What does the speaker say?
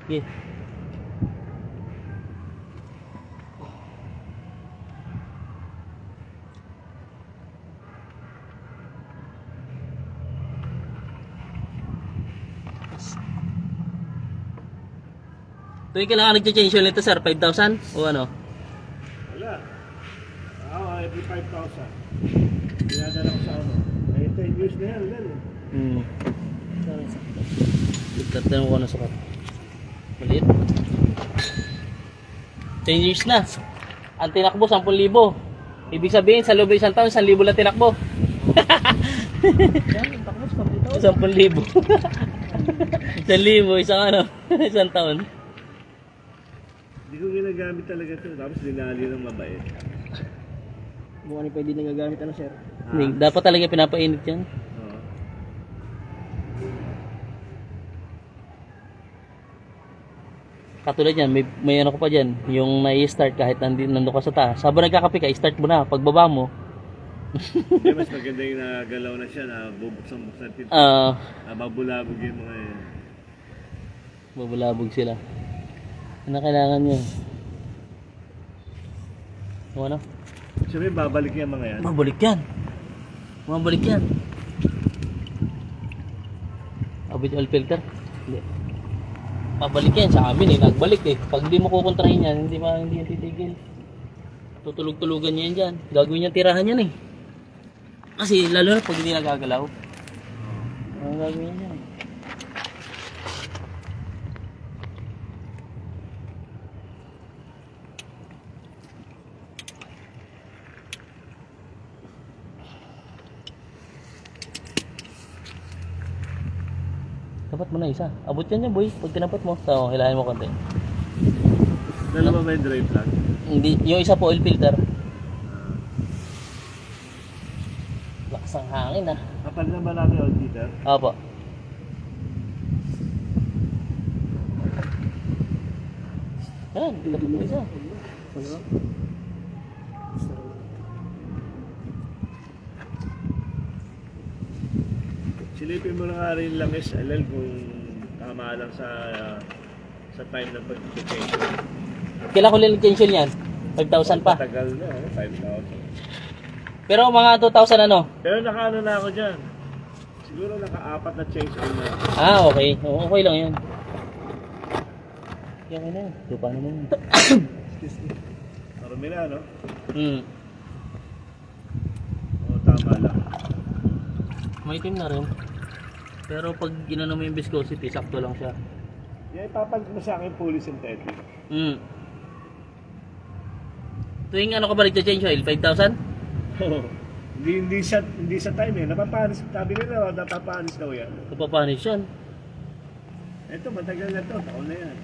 Sige. Tuwing kailangan nag-change oil nito sir, 5,000 o ano? Wala. Ako, every 5,000. Dinadala ko sa ano. Eh, 10 years na yan, ulan eh. Tatanong ko na sukat. Maliit. 10 years na. Ang tinakbo, 10,000. Ibig sabihin, sa loob ng isang taon, 1,000 lang tinakbo. 10,000. 1,000, isang ano, isang taon. Hindi ko ginagamit talaga ito. Tapos dinali ng mabait. Bukan pwede nagagamit ano sir. Hindi, dapat talaga pinapainit yan. Oo. Katulad yan, may ano ko pa dyan, yung nai-start kahit nandun ka sa taas. Habang nagkakape ka, i-start mo na. Pagbaba mo, Hindi, mas maganda yung nagalaw na siya, na bubuksan-buksan tito. Babulabog yung mga yan. babulabog sila. Ano kailangan nyo? Ano? Sabi, babalik yung mga yan. Mabalik yan. Mabalik yan. Abit oil filter? Hindi. Mabalik yan sa amin eh. Nagbalik eh. Pag hindi mo kukontrahin yan, hindi yan titigil. Tutulog-tulugan niya yan dyan. Gagawin niya tirahan yan eh. Kasi lalo na pag hindi nagagalaw. Ang gagawin niya yan. Dapat mo na isa. Abot yan boy. Pag tinapat mo. So, hilahin mo konti. Dalawa ba yung dry plug? Hindi. Yung isa po oil filter. Lakas ang hangin ah. Kapag na ba namin oil heater? Opo. Yan. Dapat mo isa. Silipin mo na nga rin langis, alal, kung tama lang sa time ng pag-change. Kailan ko lilig-cancel yan? 5,000 pa. Tagal na, 5,000. Pero mga 2,000 ano? Pero naka-ano na ako dyan. Siguro naka-4 na change oil na. Ah, okay. Okay lang yan. Yan na yan. Lupa naman yun. Marami na, no? Oo, tama lang. Maitim na rin. Pero pag ginano mo yung viscosity, sakto lang siya. Yan, ipapalit mo sa akin fully synthetic. Tuwing ano ka ba nag-change oil? 5,000? hindi sa time eh. Napapanis, sabi nila, napapanis daw yan. Kapapanis yan. Ito, matagal na to, taon na yan.